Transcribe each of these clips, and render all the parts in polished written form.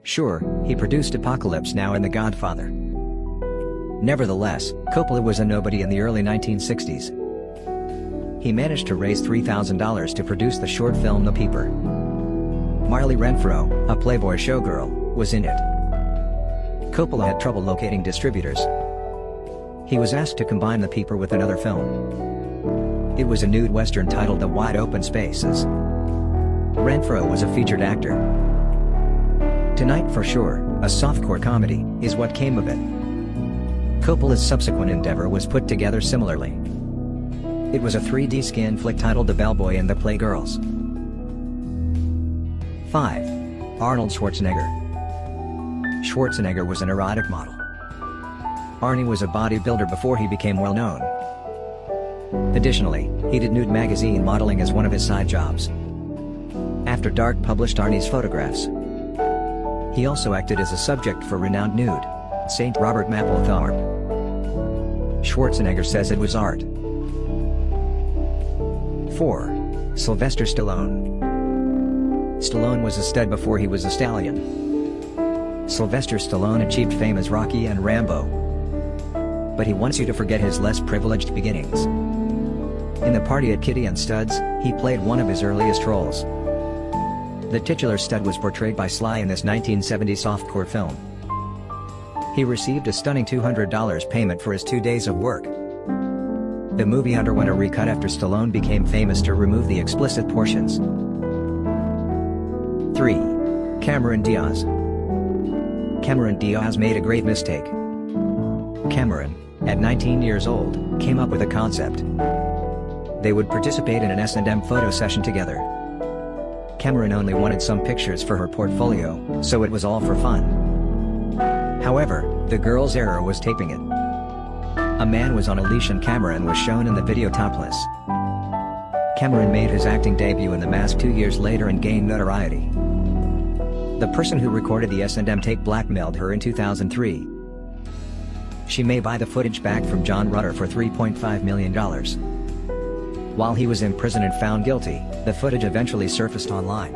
Sure, he produced Apocalypse Now and The Godfather. Nevertheless, Coppola was a nobody in the early 1960s. He managed to raise $3,000 to produce the short film The Peeper. Marley Renfro, a Playboy showgirl, was in it. Coppola had trouble locating distributors. He was asked to combine The Peeper with another film. It was a nude western titled The Wide Open Spaces. Renfro was a featured actor. Tonight for Sure, a softcore comedy, is what came of it. Coppola's subsequent endeavor was put together similarly. It was a 3D skin flick titled The Bellboy and the Playgirls. 5. Arnold Schwarzenegger. Schwarzenegger was an erotic model. Arnie was a bodybuilder before he became well known. Additionally, he did nude magazine modeling as one of his side jobs. After Dark published Arnie's photographs. He also acted as a subject for renowned nude, St. Robert Mapplethorpe. Schwarzenegger says it was art. 4. Sylvester Stallone. Stallone was a stud before he was a stallion. Sylvester Stallone achieved fame as Rocky and Rambo. But he wants you to forget his less privileged beginnings. In The Party at Kitty and Studs, he played one of his earliest roles. The titular stud was portrayed by Sly in this 1970 softcore film. He received a stunning $200 payment for his 2 days of work. The movie underwent a recut after Stallone became famous to remove the explicit portions. 3. Cameron Diaz. Cameron Diaz made a great mistake. Cameron, at 19 years old, came up with a concept. They would participate in an S&M photo session together. Cameron only wanted some pictures for her portfolio, so it was all for fun. However, the girl's error was taping it. A man was on a leash and Cameron was shown in the video topless. Cameron made his acting debut in The Mask 2 years later and gained notoriety. The person who recorded the S&M tape blackmailed her in 2003. She may buy the footage back from John Rutter for $3.5 million. While he was in prison and found guilty, the footage eventually surfaced online.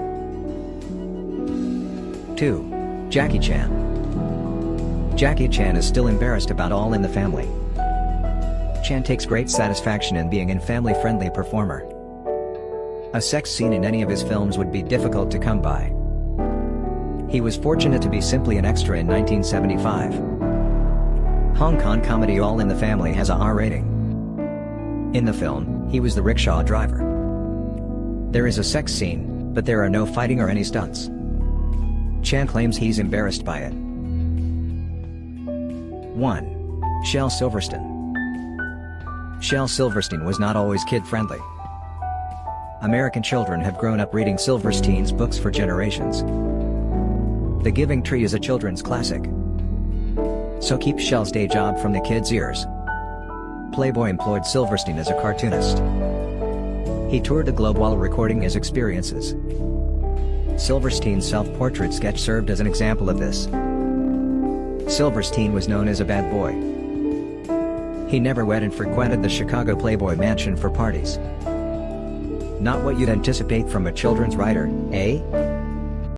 2. Jackie Chan. Jackie Chan is still embarrassed about All in the Family. Chan takes great satisfaction in being a family-friendly performer. A sex scene in any of his films would be difficult to come by. He was fortunate to be simply an extra in 1975. Hong Kong comedy All in the Family has a R rating. In the film, he was the rickshaw driver. There is a sex scene, but there are no fighting or any stunts. Chan claims he's embarrassed by it. 1. Shel Silverstein. Shel Silverstein was not always kid-friendly. American children have grown up reading Silverstein's books for generations. The Giving Tree is a children's classic. So keep Shel's day job from the kids' ears. Playboy employed Silverstein as a cartoonist. He toured the globe while recording his experiences. Silverstein's self-portrait sketch served as an example of this. Silverstein was known as a bad boy. He never wed and frequented the Chicago Playboy Mansion for parties. Not what you'd anticipate from a children's writer, eh?